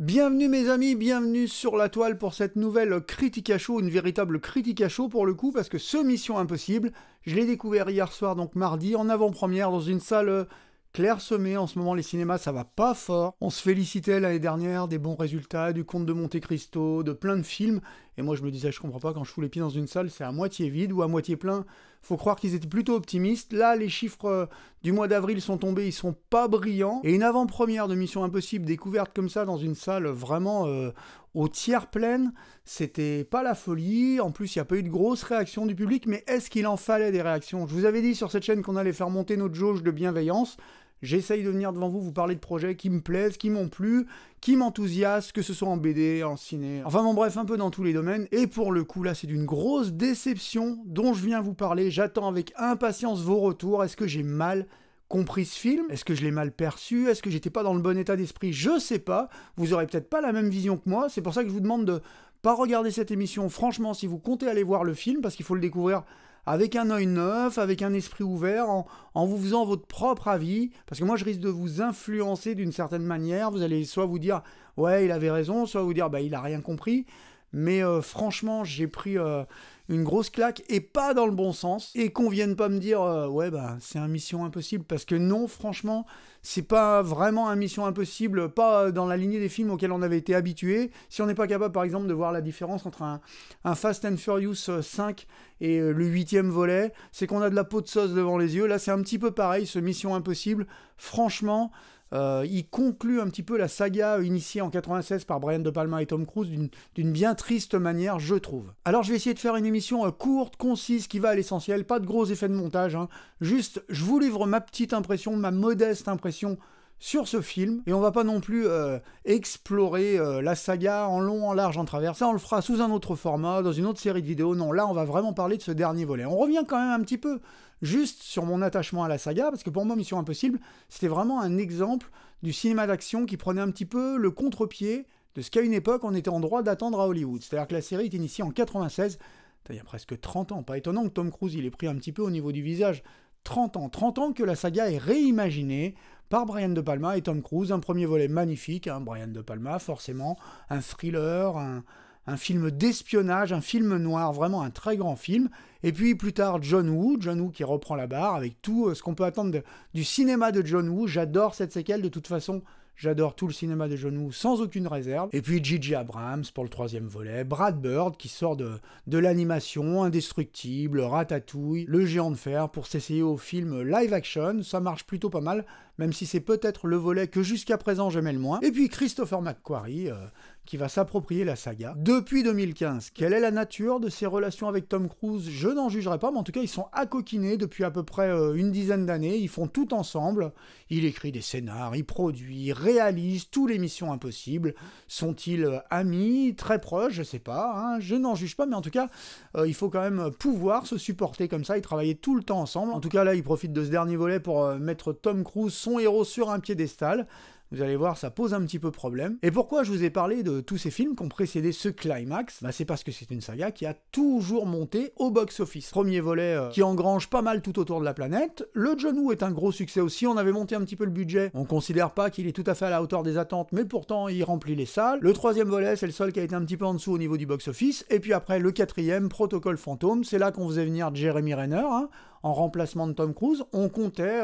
Bienvenue mes amis, bienvenue sur la toile pour cette nouvelle critique à chaud, une véritable critique à chaud pour le coup, parce que ce Mission Impossible, je l'ai découvert hier soir, donc mardi, en avant-première, dans une salle clairsemée. En ce moment, les cinémas, ça va pas fort. On se félicitait l'année dernière des bons résultats, du Comte de Monte-Cristo, de plein de films, et moi je me disais, je comprends pas, quand je fous les pieds dans une salle, c'est à moitié vide ou à moitié plein. Faut croire qu'ils étaient plutôt optimistes. Là, les chiffres du mois d'avril sont tombés, ils sont pas brillants. Et une avant-première de Mission Impossible découverte comme ça dans une salle vraiment au tiers pleine, c'était pas la folie. En plus, il n'y a pas eu de grosses réactions du public, mais est-ce qu'il en fallait des réactions? Je vous avais dit sur cette chaîne qu'on allait faire monter notre jauge de bienveillance. J'essaye de venir devant vous, vous parler de projets qui me plaisent, qui m'ont plu, qui m'enthousiasment, que ce soit en BD, en ciné, enfin bon bref, un peu dans tous les domaines. Et pour le coup, là, c'est d'une grosse déception dont je viens vous parler. J'attends avec impatience vos retours. Est-ce que j'ai mal compris ce film? Est-ce que je l'ai mal perçu? Est-ce que j'étais pas dans le bon état d'esprit? Je sais pas. Vous aurez peut-être pas la même vision que moi. C'est pour ça que je vous demande de pas regarder cette émission, franchement, si vous comptez aller voir le film, parce qu'il faut le découvrir avec un œil neuf, avec un esprit ouvert, en vous faisant votre propre avis, parce que moi je risque de vous influencer d'une certaine manière. Vous allez soit vous dire « ouais, il avait raison », soit vous dire « bah il a rien compris ». Mais franchement, j'ai pris une grosse claque, et pas dans le bon sens, et qu'on vienne pas me dire ouais, bah c'est un Mission Impossible, parce que non, franchement, c'est pas vraiment un Mission Impossible, pas dans la lignée des films auxquels on avait été habitué. Si on n'est pas capable, par exemple, de voir la différence entre un Fast and Furious 5 et le 8e volet, c'est qu'on a de la peau de sauce devant les yeux. Là, c'est un petit peu pareil, ce Mission Impossible. Franchement, il conclut un petit peu la saga initiée en 96 par Brian De Palma et Tom Cruise d'une bien triste manière, je trouve. Alors je vais essayer de faire une émission courte, concise, qui va à l'essentiel, pas de gros effets de montage, hein. Juste, je vous livre ma petite impression, ma modeste impression sur ce film, et on va pas non plus explorer la saga en long, en large, en travers. Ça, on le fera sous un autre format, dans une autre série de vidéos. Non, là, on va vraiment parler de ce dernier volet. On revient quand même un petit peu juste sur mon attachement à la saga, parce que pour moi, Mission Impossible, c'était vraiment un exemple du cinéma d'action qui prenait un petit peu le contre-pied de ce qu'à une époque, on était en droit d'attendre à Hollywood. C'est-à-dire que la série est initiée en 96, il y a presque 30 ans. Pas étonnant que Tom Cruise, il ait pris un petit peu au niveau du visage. 30 ans que la saga est réimaginée par Brian De Palma et Tom Cruise. Un premier volet magnifique, hein, Brian De Palma, forcément, un thriller, un film d'espionnage, un film noir, vraiment un très grand film. Et puis plus tard, John Woo qui reprend la barre avec tout ce qu'on peut attendre du cinéma de John Woo. J'adore cette séquelle, de toute façon. J'adore tout le cinéma de John Woo sans aucune réserve. Et puis J.J. Abrams pour le 3e volet, Brad Bird qui sort de l'animation, Indestructible, Ratatouille, Le Géant de Fer pour s'essayer au film live action. Ça marche plutôt pas mal, même si c'est peut-être le volet que jusqu'à présent j'aimais le moins. Et puis Christopher McQuarrie qui va s'approprier la saga. Depuis 2015, quelle est la nature de ses relations avec Tom Cruise? Je n'en jugerai pas, mais en tout cas, ils sont accoquinés depuis à peu près une dizaine d'années. Ils font tout ensemble. Il écrit des scénars, il produit, il réalise tous les Missions Impossibles. Sont-ils amis, très proches? Je sais pas, hein, je n'en juge pas, mais en tout cas, il faut quand même pouvoir se supporter comme ça. Ils travaillaient tout le temps ensemble. En tout cas, là, ils profitent de ce dernier volet pour mettre Tom Cruise, son héros, sur un piédestal. Vous allez voir, ça pose un petit peu problème. Et pourquoi je vous ai parlé de tous ces films qui ont précédé ce climax? Bah, c'est parce que c'est une saga qui a toujours monté au box-office. Premier volet qui engrange pas mal tout autour de la planète. Le John Woo est un gros succès aussi. On avait monté un petit peu le budget. On considère pas qu'il est tout à fait à la hauteur des attentes, mais pourtant il remplit les salles. Le 3e volet, c'est le seul qui a été un petit peu en dessous au niveau du box-office. Et puis après, le 4e, Protocole Fantôme. C'est là qu'on faisait venir Jeremy Renner, hein, en remplacement de Tom Cruise. On comptait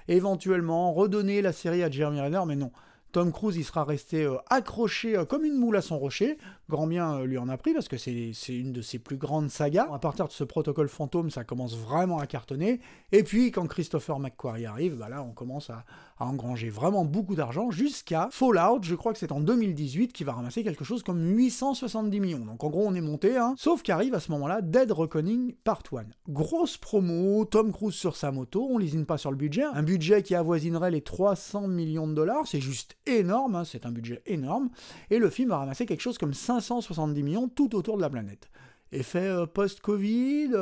éventuellement redonner la série à Jeremy Renner, mais non. Tom Cruise, il sera resté accroché comme une moule à son rocher. Grand bien lui en a pris, parce que c'est une de ses plus grandes sagas. À partir de ce Protocole Fantôme, ça commence vraiment à cartonner. Et puis, quand Christopher McQuarrie arrive, bah là, on commence à engranger vraiment beaucoup d'argent, jusqu'à Fallout, je crois que c'est en 2018, qui va ramasser quelque chose comme 870 millions. Donc en gros, on est monté, hein. Sauf qu'arrive à ce moment-là Dead Reckoning Part 1. Grosse promo, Tom Cruise sur sa moto, on lésine pas sur le budget. Un budget qui avoisinerait les 300 millions de dollars, c'est juste énorme, hein, c'est un budget énorme. Et le film a ramassé quelque chose comme 570 millions tout autour de la planète. Effet post-Covid,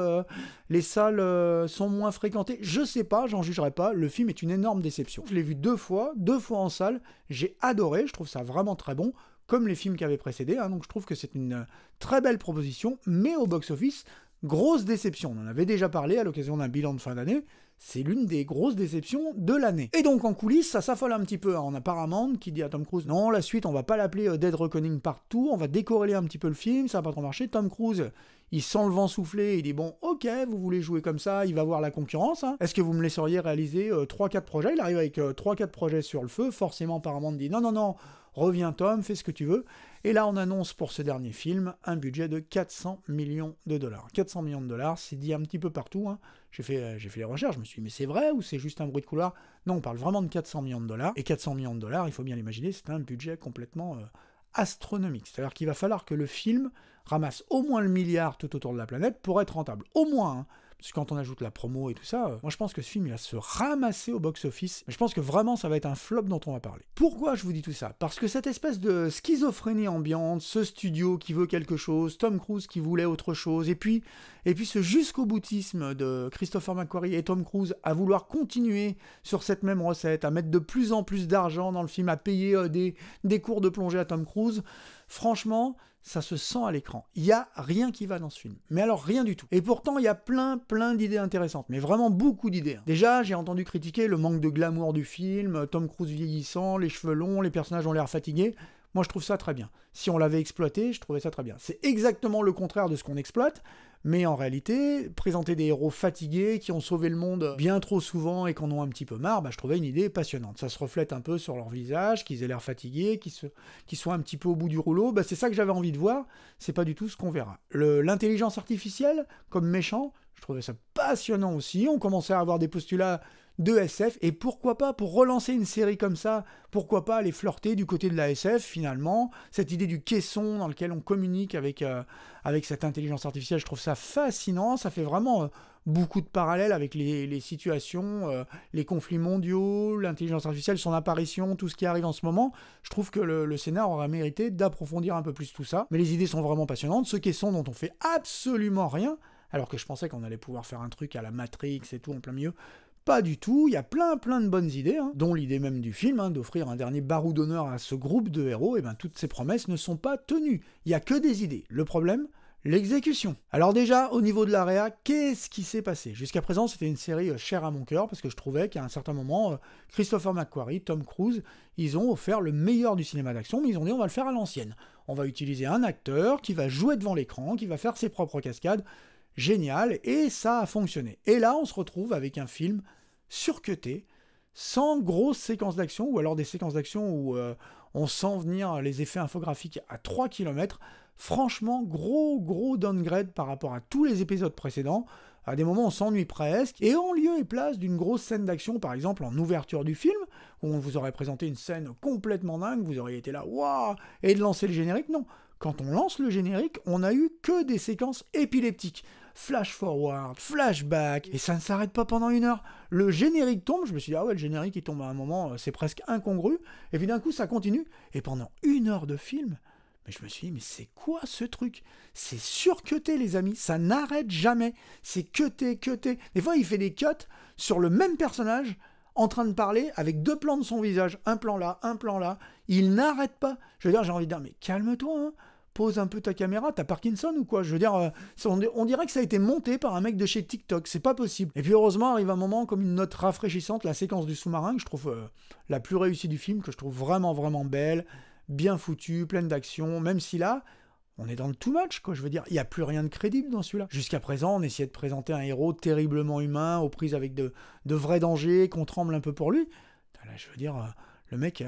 les salles sont moins fréquentées, je sais pas, j'en jugerai pas, le film est une énorme déception. Je l'ai vu deux fois en salle, j'ai adoré, je trouve ça vraiment très bon, comme les films qui avaient précédé, hein, donc je trouve que c'est une très belle proposition, mais au box-office, Grosse déception, on en avait déjà parlé à l'occasion d'un bilan de fin d'année, c'est l'une des grosses déceptions de l'année. Et donc en coulisses, ça s'affole un petit peu. On a Paramount qui dit à Tom Cruise, non, la suite, on va pas l'appeler Dead Reckoning Part 2, on va décorréler un petit peu le film, ça va pas trop marcher. Tom Cruise, il sent le vent souffler, il dit, bon, ok, vous voulez jouer comme ça, il va voir la concurrence, hein. Est-ce que vous me laisseriez réaliser 3-4 projets? Il arrive avec 3-4 projets sur le feu, forcément Paramount dit, non, non, non, reviens Tom, fais ce que tu veux. Et là, on annonce pour ce dernier film un budget de 400 millions de dollars. 400 millions de dollars, c'est dit un petit peu partout, hein. J'ai fait les recherches, je me suis dit, mais c'est vrai ou c'est juste un bruit de couloir? Non, on parle vraiment de 400 millions de dollars. Et 400 millions de dollars, il faut bien l'imaginer, c'est un budget complètement astronomique. C'est-à-dire qu'il va falloir que le film ramasse au moins le milliard tout autour de la planète pour être rentable. Au moins, hein. Parce que quand on ajoute la promo et tout ça, moi je pense que ce film il va se ramasser au box-office. Mais je pense que vraiment ça va être un flop dont on va parler. Pourquoi je vous dis tout ça? Parce que cette espèce de schizophrénie ambiante, ce studio qui veut quelque chose, Tom Cruise qui voulait autre chose, et puis ce jusqu'au boutisme de Christopher McQuarrie et Tom Cruise à vouloir continuer sur cette même recette, à mettre de plus en plus d'argent dans le film, à payer des cours de plongée à Tom Cruise, franchement, ça se sent à l'écran. Il n'y a rien qui va dans ce film. Mais alors, rien du tout. Et pourtant, il y a plein d'idées intéressantes. Mais vraiment beaucoup d'idées. Déjà, j'ai entendu critiquer le manque de glamour du film, Tom Cruise vieillissant, les cheveux longs, les personnages ont l'air fatigués. Moi, je trouve ça très bien. Si on l'avait exploité, je trouvais ça très bien. C'est exactement le contraire de ce qu'on exploite. Mais en réalité, présenter des héros fatigués qui ont sauvé le monde bien trop souvent et qui en ont un petit peu marre, je trouvais une idée passionnante. Ça se reflète un peu sur leur visage, qu'ils aient l'air fatigués, qu'ils soient un petit peu au bout du rouleau. C'est ça que j'avais envie de voir, c'est pas du tout ce qu'on verra. L'intelligence artificielle, comme méchant, je trouvais ça passionnant aussi. On commençait à avoir des postulats de SF, et pourquoi pas, pour relancer une série comme ça, pourquoi pas aller flirter du côté de la SF finalement, cette idée du caisson dans lequel on communique avec cette intelligence artificielle, je trouve ça fascinant, ça fait vraiment beaucoup de parallèles avec les situations, les conflits mondiaux, l'intelligence artificielle, son apparition, tout ce qui arrive en ce moment. Je trouve que le scénar aurait mérité d'approfondir un peu plus tout ça, mais les idées sont vraiment passionnantes, ce caisson dont on fait absolument rien, alors que je pensais qu'on allait pouvoir faire un truc à la Matrix et tout en plein milieu. Pas du tout, il y a plein de bonnes idées, hein, dont l'idée même du film, d'offrir un dernier barreau d'honneur à ce groupe de héros, et toutes ces promesses ne sont pas tenues. Il n'y a que des idées. Le problème, l'exécution. Alors déjà, au niveau de la réa, qu'est-ce qui s'est passé? Jusqu'à présent, c'était une série chère à mon cœur, parce que je trouvais qu'à un certain moment, Christopher McQuarrie, Tom Cruise, ils ont offert le meilleur du cinéma d'action, mais ils ont dit on va le faire à l'ancienne. On va utiliser un acteur qui va jouer devant l'écran, qui va faire ses propres cascades, génial, et ça a fonctionné. Et là, on se retrouve avec un film surcuté, sans grosses séquences d'action, ou alors des séquences d'action où on sent venir les effets infographiques à 3 km. Franchement, gros downgrade par rapport à tous les épisodes précédents. À des moments, on s'ennuie presque. Et en lieu et place d'une grosse scène d'action, par exemple en ouverture du film, où on vous aurait présenté une scène complètement dingue, vous auriez été là, waouh, et de lancer le générique, non. Quand on lance le générique, on a eu que des séquences épileptiques. Flash forward, flashback, et ça ne s'arrête pas pendant 1 heure. Le générique tombe, je me suis dit, ah ouais, le générique il tombe à un moment, c'est presque incongru, et puis d'un coup ça continue, et pendant 1 heure de film, mais je me suis dit, mais c'est quoi ce truc? C'est surcuté les amis, ça n'arrête jamais, c'est cuté. Des fois il fait des cuts sur le même personnage, en train de parler, avec 2 plans de son visage, un plan là, il n'arrête pas. Je veux dire, j'ai envie de dire, mais calme-toi, hein. Pose un peu ta caméra, t'as Parkinson ou quoi? Je veux dire, on dirait que ça a été monté par un mec de chez TikTok, c'est pas possible. Et puis heureusement, arrive un moment comme une note rafraîchissante, la séquence du sous-marin, que je trouve la plus réussie du film, que je trouve vraiment belle, bien foutue, pleine d'action, même si là, on est dans le too much, quoi. Je veux dire, il n'y a plus rien de crédible dans celui-là. Jusqu'à présent, on essayait de présenter un héros terriblement humain, aux prises avec de vrais dangers, qu'on tremble un peu pour lui. Là, je veux dire, le mec,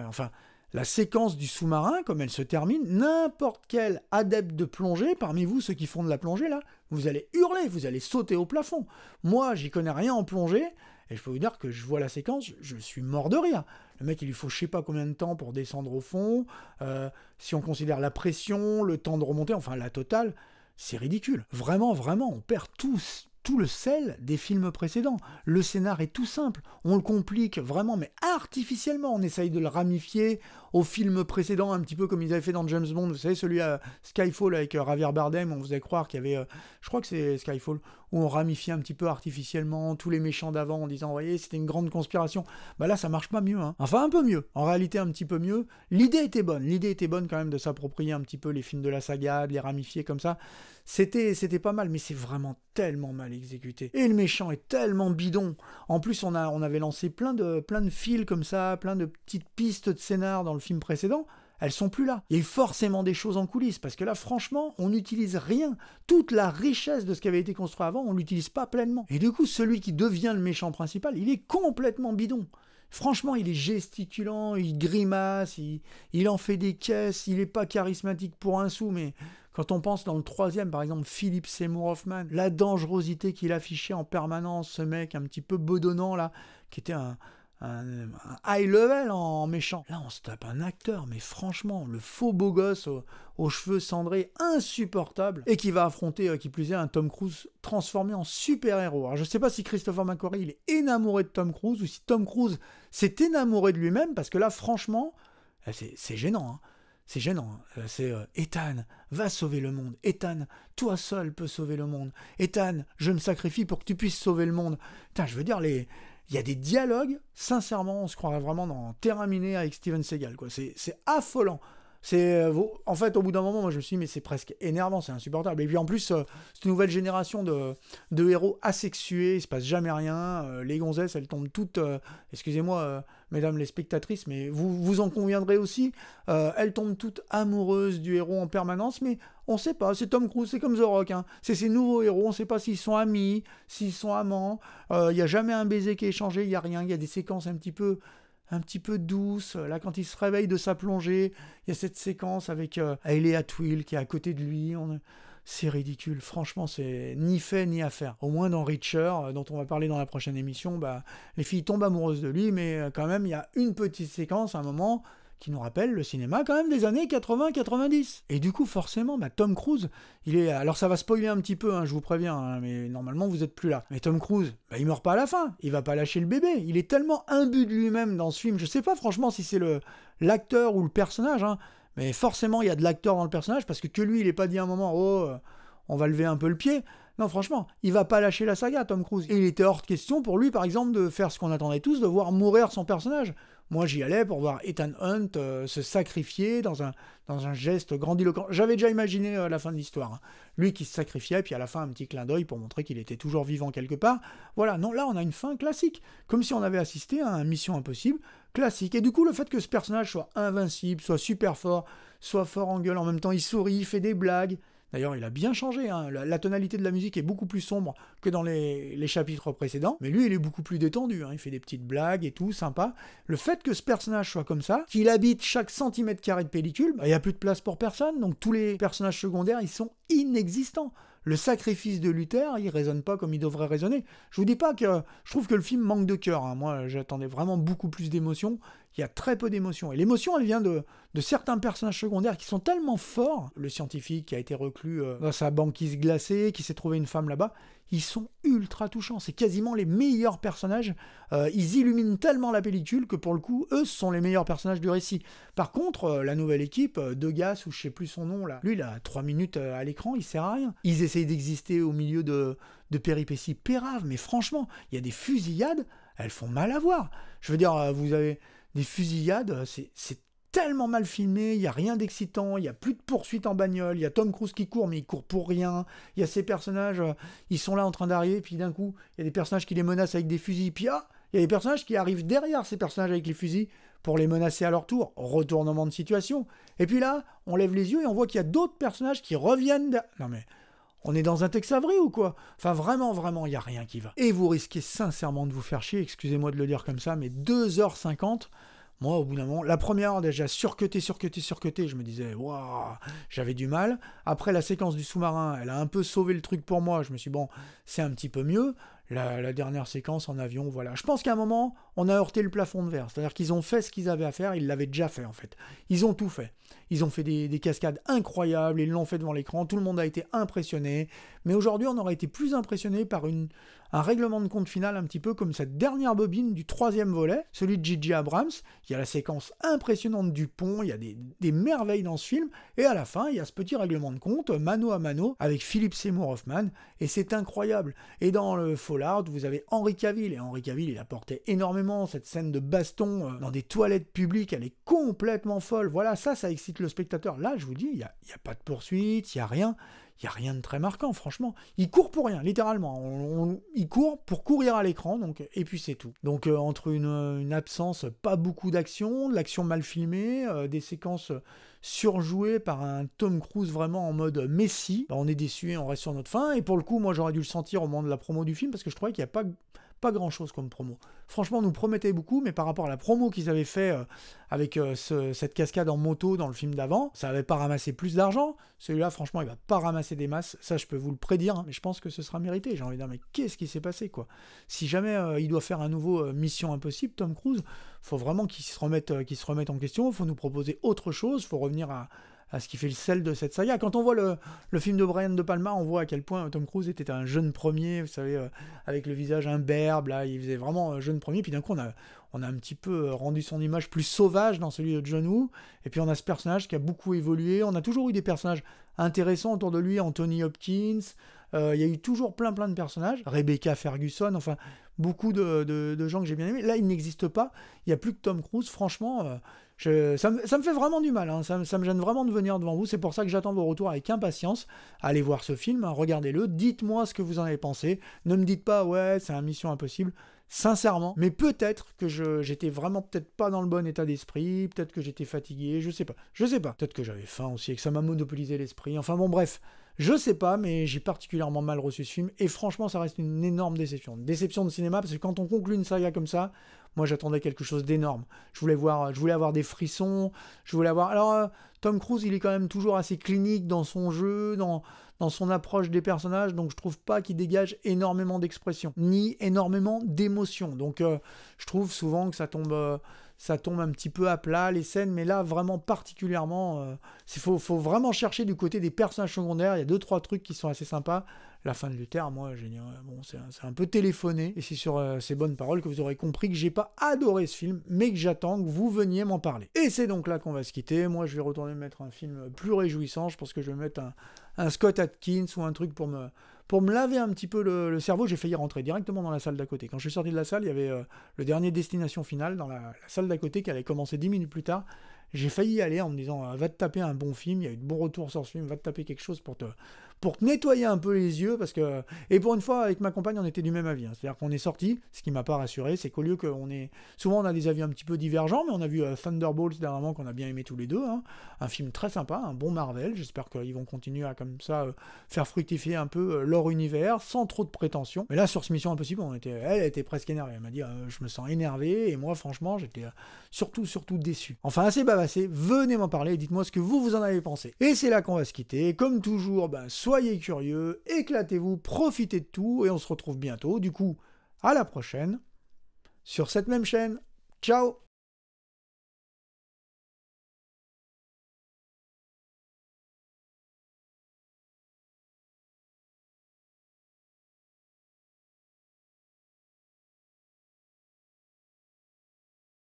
la séquence du sous-marin, comme elle se termine, n'importe quel adepte de plongée, parmi vous, ceux qui font de la plongée, là, vous allez hurler, vous allez sauter au plafond. Moi, j'y connais rien en plongée, et je peux vous dire que je vois la séquence, je suis mort de rire. Le mec, il lui faut je sais pas combien de temps pour descendre au fond, si on considère la pression, le temps de remonter, enfin la totale, c'est ridicule. Vraiment, on perd tout le sel des films précédents. Le scénar est tout simple, on le complique vraiment, mais artificiellement, on essaye de le ramifier au film précédent, un petit peu comme ils avaient fait dans James Bond, vous savez, celui à Skyfall avec Javier Bardem, on faisait croire qu'il y avait, je crois que c'est Skyfall, où on ramifiait un petit peu artificiellement tous les méchants d'avant en disant, vous voyez, c'était une grande conspiration. Bah là, ça marche pas mieux, hein. Enfin, un peu mieux. En réalité, un petit peu mieux. L'idée était bonne. L'idée était bonne quand même de s'approprier un petit peu les films de la saga, de les ramifier comme ça. C'était pas mal, mais c'est vraiment tellement mal exécuté. Et le méchant est tellement bidon. En plus, on avait lancé plein de fils comme ça, plein de petites pistes de scénar dans le film précédent. Elles sont plus là. Il y a eu forcément des choses en coulisses, parce que là, franchement, on n'utilise rien. Toute la richesse de ce qui avait été construit avant, on l'utilise pas pleinement. Et du coup, celui qui devient le méchant principal, il est complètement bidon. Franchement, il est gesticulant, il grimace, il en fait des caisses, il est pas charismatique pour un sou, mais quand on pense dans le troisième, par exemple, Philip Seymour Hoffman, la dangerosité qu'il affichait en permanence, ce mec un petit peu bedonnant, là, qui était un high level en méchant. Là, on se tape un acteur, mais franchement, le faux beau gosse aux cheveux cendrés, insupportable, et qui va affronter, qui plus est, un Tom Cruise transformé en super-héros. Alors, je sais pas si Christopher McQuarrie, il est énamouré de Tom Cruise, ou si Tom Cruise s'est énamouré de lui-même, parce que là, franchement, c'est gênant, hein. C'est gênant, c'est Ethan, va sauver le monde. Ethan, toi seul peux sauver le monde. Ethan, je me sacrifie pour que tu puisses sauver le monde. Putain, je veux dire, il y a des dialogues, sincèrement, on se croirait vraiment dans Terrain miné avec Steven Seagal, quoi. C'est affolant. En fait, au bout d'un moment, moi je me suis dit, mais c'est presque énervant, c'est insupportable. Et puis en plus, cette nouvelle génération de héros asexués, il se passe jamais rien. Les gonzesses, elles tombent toutes, excusez-moi, mesdames les spectatrices, mais vous en conviendrez aussi, elles tombent toutes amoureuses du héros en permanence, mais on sait pas, c'est Tom Cruise, c'est comme The Rock, hein. C'est ces nouveaux héros, on sait pas s'ils sont amis, s'ils sont amants, il n'y a jamais un baiser qui est échangé, il n'y a rien, il y a des séquences un petit peu douce. Là, quand il se réveille de sa plongée, il y a cette séquence avec Hayley Atwell qui est à côté de lui. C'est ridicule. Franchement, c'est ni fait ni à faire. Au moins dans Reacher, dont on va parler dans la prochaine émission, les filles tombent amoureuses de lui, mais quand même, il y a une petite séquence à un moment qui nous rappelle le cinéma quand même des années 80-90. Et du coup, forcément, Tom Cruise, il est... Alors ça va spoiler un petit peu, hein, je vous préviens, hein, mais normalement, vous n'êtes plus là. Mais Tom Cruise, il meurt pas à la fin, il va pas lâcher le bébé. Il est tellement imbu de lui-même dans ce film, je sais pas franchement si c'est l'acteur ou le personnage, hein, mais forcément, il y a de l'acteur dans le personnage, parce que lui, il est pas dit à un moment, oh, on va lever un peu le pied. Non, franchement, il va pas lâcher la saga, Tom Cruise. Et il était hors de question pour lui, par exemple, de faire ce qu'on attendait tous, de voir mourir son personnage. Moi, j'y allais pour voir Ethan Hunt se sacrifier dans un geste grandiloquent. J'avais déjà imaginé la fin de l'histoire, hein. Lui qui se sacrifiait, puis à la fin, un petit clin d'œil pour montrer qu'il était toujours vivant quelque part. Voilà, non, là, on a une fin classique. Comme si on avait assisté à une Mission Impossible classique. Et du coup, le fait que ce personnage soit invincible, soit super fort, soit fort en gueule, en même temps, il sourit, il fait des blagues. D'ailleurs, il a bien changé, hein. La tonalité de la musique est beaucoup plus sombre que dans les chapitres précédents, mais lui, il est beaucoup plus détendu, hein. Il fait des petites blagues et tout, sympa. Le fait que ce personnage soit comme ça, qu'il habite chaque centimètre carré de pellicule, il n'y a plus de place pour personne, donc tous les personnages secondaires, ils sont inexistants. Le sacrifice de Luther, il résonne pas comme il devrait résonner. Je vous dis pas que je trouve que le film manque de cœur, hein. Moi, j'attendais vraiment beaucoup plus d'émotions. Il y a très peu d'émotions. Et l'émotion, elle vient de certains personnages secondaires qui sont tellement forts. Le scientifique qui a été reclus dans sa banquise glacée, qui s'est trouvé une femme là-bas, ils sont ultra touchants. C'est quasiment les meilleurs personnages. Ils illuminent tellement la pellicule que pour le coup, eux, ce sont les meilleurs personnages du récit. Par contre, la nouvelle équipe, Degas, ou je sais plus son nom, là, lui, il a 3 minutes à l'écran, il sert à rien. Ils essayent d'exister au milieu de péripéties péraves, mais franchement, il y a des fusillades, elles font mal à voir. Je veux dire, vous avez des fusillades, c'est tellement mal filmé, il n'y a rien d'excitant, il n'y a plus de poursuite en bagnole, il y a Tom Cruise qui court, mais il court pour rien, il y a ces personnages, ils sont là en train d'arriver, puis d'un coup, il y a des personnages qui les menacent avec des fusils, puis il y a des personnages qui arrivent derrière ces personnages avec les fusils pour les menacer à leur tour, retournement de situation. Et puis là, on lève les yeux et on voit qu'il y a d'autres personnages qui reviennent... Non mais... On est dans un Tex Avery ou quoi? Enfin, vraiment, il n'y a rien qui va. Et vous risquez sincèrement de vous faire chier, excusez-moi de le dire comme ça, mais 2h50, moi, au bout d'un moment, la première heure, déjà surcuté, je me disais, waouh, j'avais du mal. Après, la séquence du sous-marin, elle a un peu sauvé le truc pour moi. Je me suis dit, bon, c'est un petit peu mieux. La dernière séquence en avion, voilà. Je pense qu'à un moment, on a heurté le plafond de verre. C'est-à-dire qu'ils ont fait ce qu'ils avaient à faire, ils l'avaient déjà fait en fait. Ils ont tout fait. Ils ont fait des cascades incroyables, ils l'ont fait devant l'écran, tout le monde a été impressionné. Mais aujourd'hui, on aurait été plus impressionné par un règlement de compte final un petit peu comme cette dernière bobine du 3e volet, celui de J.J. Abrams. Il y a la séquence impressionnante du pont, il y a des merveilles dans ce film, et à la fin, il y a ce petit règlement de compte, mano à mano, avec Philip Seymour Hoffman, et c'est incroyable. Et dans le Fallout, vous avez Henry Cavill, et Henry Cavill, il apportait énormément cette scène de baston dans des toilettes publiques, elle est complètement folle. Voilà, ça excite le spectateur. Là, je vous dis, il n'y a pas de poursuite, il n'y a rien. Il n'y a rien de très marquant, franchement. Il court pour rien, littéralement. Il court pour courir à l'écran, et puis c'est tout. Donc entre une absence, pas beaucoup d'action, de l'action mal filmée, des séquences surjouées par un Tom Cruise vraiment en mode Messi, on est déçu et on reste sur notre faim. Et pour le coup, moi j'aurais dû le sentir au moment de la promo du film, parce que je trouvais qu'il n'y a pas grand chose comme promo. Franchement, on nous promettait beaucoup, mais par rapport à la promo qu'ils avaient fait avec cette cascade en moto dans le film d'avant, ça n'avait pas ramassé plus d'argent. Celui-là, franchement, il va pas ramasser des masses. Ça, je peux vous le prédire, hein, mais je pense que ce sera mérité. J'ai envie de dire, mais qu'est-ce qui s'est passé, quoi? Si jamais il doit faire un nouveau Mission Impossible, Tom Cruise, faut vraiment qu'il se remette en question. Il faut nous proposer autre chose. Il faut revenir à ce qui fait le sel de cette saga. Quand on voit le film de Brian De Palma, on voit à quel point Tom Cruise était un jeune premier, vous savez, avec le visage imberbe, là, il faisait vraiment jeune premier, puis d'un coup, on a un petit peu rendu son image plus sauvage dans celui de John Woo, et puis on a ce personnage qui a beaucoup évolué, on a toujours eu des personnages intéressants autour de lui, Anthony Hopkins, il y a eu toujours plein de personnages, Rebecca Ferguson, enfin, beaucoup de gens que j'ai bien aimés. Là, il n'existe pas, il n'y a plus que Tom Cruise, franchement... ça me fait vraiment du mal, hein. Ça me gêne vraiment de venir devant vous, c'est pour ça que j'attends vos retours avec impatience. Allez voir ce film, hein, regardez-le, dites-moi ce que vous en avez pensé, ne me dites pas ouais c'est un Mission Impossible, sincèrement, mais peut-être que j'étais vraiment peut-être pas dans le bon état d'esprit, peut-être que j'étais fatigué, je sais pas, peut-être que j'avais faim aussi et que ça m'a monopolisé l'esprit, enfin bon bref, je sais pas, mais j'ai particulièrement mal reçu ce film, et franchement ça reste une énorme déception de cinéma, parce que quand on conclut une saga comme ça, moi j'attendais quelque chose d'énorme, je voulais avoir des frissons, alors Tom Cruise il est quand même toujours assez clinique dans son jeu, dans son approche des personnages, donc je trouve pas qu'il dégage énormément d'expression, ni énormément d'émotion, donc je trouve souvent que ça tombe un petit peu à plat, les scènes, mais là, vraiment particulièrement, faut vraiment chercher du côté des personnages secondaires, il y a 2-3 trucs qui sont assez sympas. La fin de Luther, moi, j'ai dit, bon, c'est un peu téléphoné, et c'est sur ces bonnes paroles que vous aurez compris que j'ai pas adoré ce film, mais que j'attends que vous veniez m'en parler. Et c'est donc là qu'on va se quitter. Moi, je vais retourner me mettre un film plus réjouissant, je pense que je vais mettre un Scott Adkins ou un truc pour me laver un petit peu le cerveau. J'ai failli rentrer directement dans la salle d'à côté. Quand je suis sorti de la salle, il y avait le dernier Destination Finale dans la salle d'à côté qui allait commencer 10 minutes plus tard. J'ai failli y aller en me disant va te taper un bon film, il y a eu de bons retours sur ce film, va te taper quelque chose pour te nettoyer un peu les yeux, parce que... Et pour une fois, avec ma compagne, on était du même avis. Hein. C'est-à-dire qu'on est sorti, ce qui m'a pas rassuré, c'est qu'au lieu qu'on ait... Souvent, on a des avis un petit peu divergents, mais on a vu Thunderbolts dernièrement qu'on a bien aimé tous les deux. Hein. Un film très sympa, un bon Marvel. J'espère qu'ils vont continuer à, comme ça, faire fructifier un peu leur univers, sans trop de prétention. Mais là, sur ce Mission Impossible, elle était presque énervée. Elle m'a dit je me sens énervé, et moi, franchement, j'étais surtout déçu. Enfin, assez bavassé, venez m'en parler, dites-moi ce que vous en avez pensé. Et c'est là qu'on va se quitter. Comme toujours, soyez curieux, éclatez-vous, profitez de tout, et on se retrouve bientôt. Du coup, à la prochaine, sur cette même chaîne. Ciao!